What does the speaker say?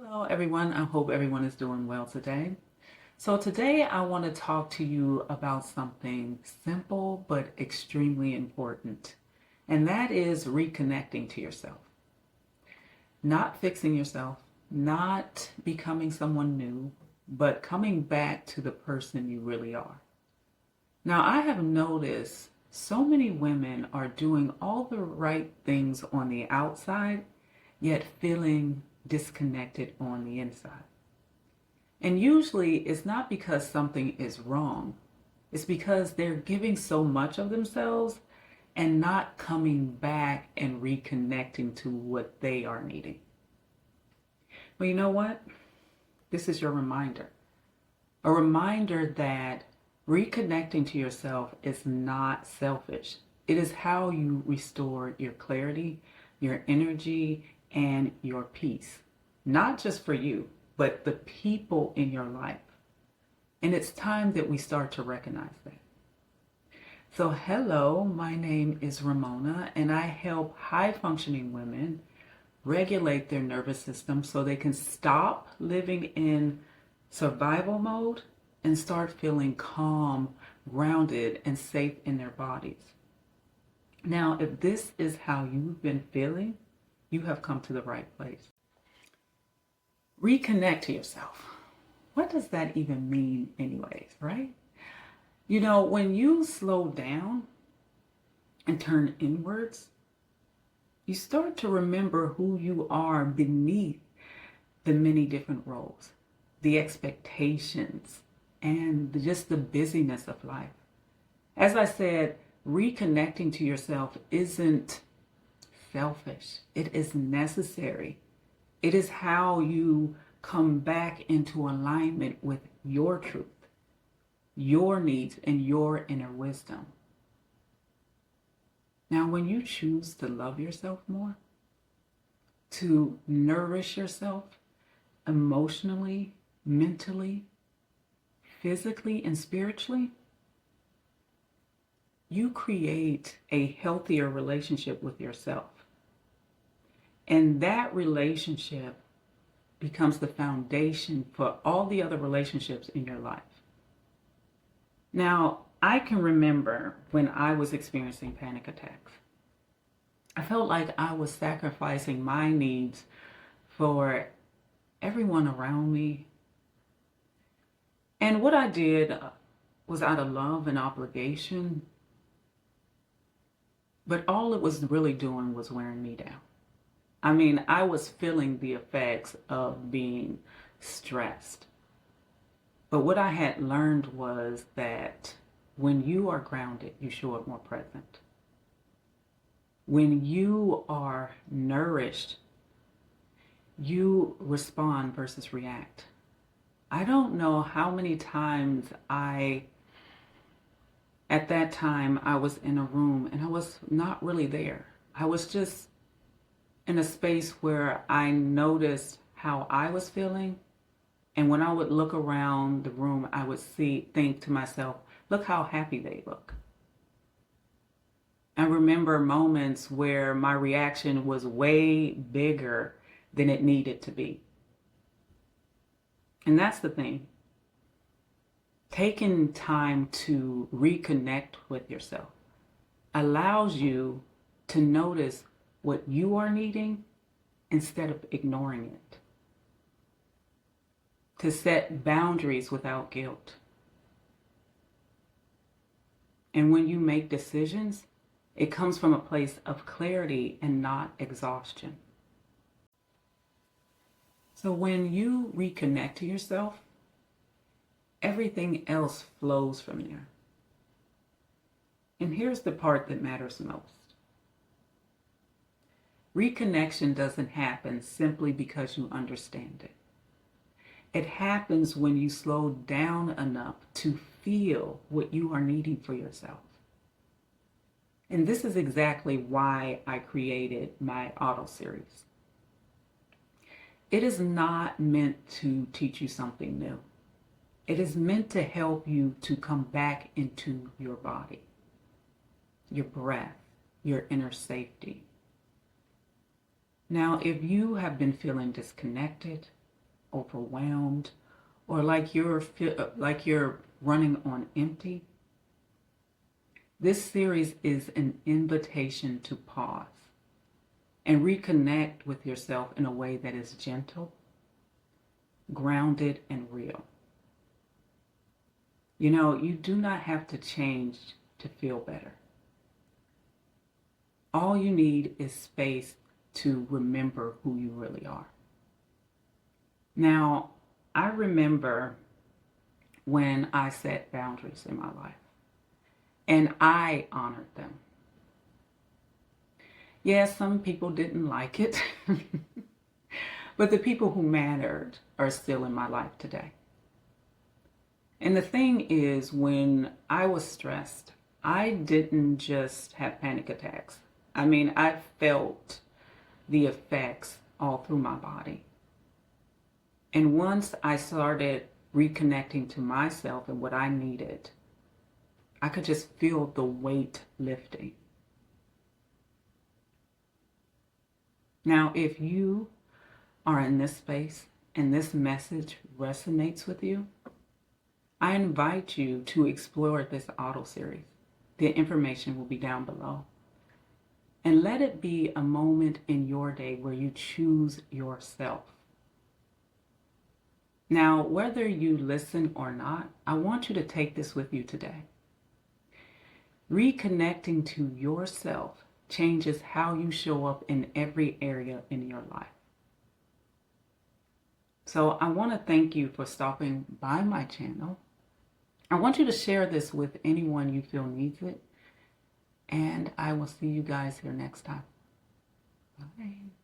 Hello, everyone. I hope everyone is doing well today. So, today I want to talk to you about something simple but extremely important, and that is reconnecting to yourself. Not fixing yourself, not becoming someone new, but coming back to the person you really are. Now, I have noticed so many women are doing all the right things on the outside, yet feeling disconnected on the inside. And usually it's not because something is wrong. It's because they're giving so much of themselves and not coming back and reconnecting to what they are needing. Well, you know what? This is your reminder. A reminder that reconnecting to yourself is not selfish. It is how you restore your clarity, your energy, and your peace. Not just for you, but the people in your life. And it's time that we start to recognize that. So, hello, my name is Ramona, and I help high functioning women regulate their nervous system so they can stop living in survival mode and start feeling calm, grounded, and safe in their bodies. Now, if this is how you've been feeling, you have come to the right place. Reconnect to yourself. What does that even mean, anyways, right? You know, when you slow down and turn inwards, you start to remember who you are beneath the many different roles, the expectations, and just the busyness of life. As I said, reconnecting to yourself isn't selfish. It is necessary. It is how you come back into alignment with your truth, your needs, and your inner wisdom. Now, when you choose to love yourself more, to nourish yourself emotionally, mentally, physically, and spiritually, you create a healthier relationship with yourself. And that relationship becomes the foundation for all the other relationships in your life. Now, I can remember when I was experiencing panic attacks. I felt like I was sacrificing my needs for everyone around me. And what I did was out of love and obligation, but all it was really doing was wearing me down. I mean, I was feeling the effects of being stressed. But what I had learned was that when you are grounded, you show up more present. When you are nourished, you respond versus react. I don't know how many times at that time, I was in a room and I was not really there. I was just in a space where I noticed how I was feeling. And when I would look around the room, I would think to myself, look how happy they look. I remember moments where my reaction was way bigger than it needed to be. And that's the thing. Taking time to reconnect with yourself allows you to notice what you are needing instead of ignoring it. To set boundaries without guilt. And when you make decisions, it comes from a place of clarity and not exhaustion. So when you reconnect to yourself, everything else flows from there. And here's the part that matters most. Reconnection doesn't happen simply because you understand it. It happens when you slow down enough to feel what you are needing for yourself. And this is exactly why I created my auto series. It is not meant to teach you something new. It is meant to help you to come back into your body, your breath, your inner safety. Now, if you have been feeling disconnected, overwhelmed, or like you're running on empty, this series is an invitation to pause and reconnect with yourself in a way that is gentle, grounded, and real. You know, you do not have to change to feel better. All you need is space to remember who you really are. Now, I remember when I set boundaries in my life and I honored them. Yes, some people didn't like it, but the people who mattered are still in my life today. And the thing is, when I was stressed, I didn't just have panic attacks. I mean, I felt the effects all through my body. And once I started reconnecting to myself and what I needed, I could just feel the weight lifting. Now, if you are in this space and this message resonates with you, I invite you to explore this auto series. The information will be down below. And let it be a moment in your day where you choose yourself. Now, whether you listen or not, I want you to take this with you today. Reconnecting to yourself changes how you show up in every area in your life. So I want to thank you for stopping by my channel. I want you to share this with anyone you feel needs it. And I will see you guys here next time. Bye.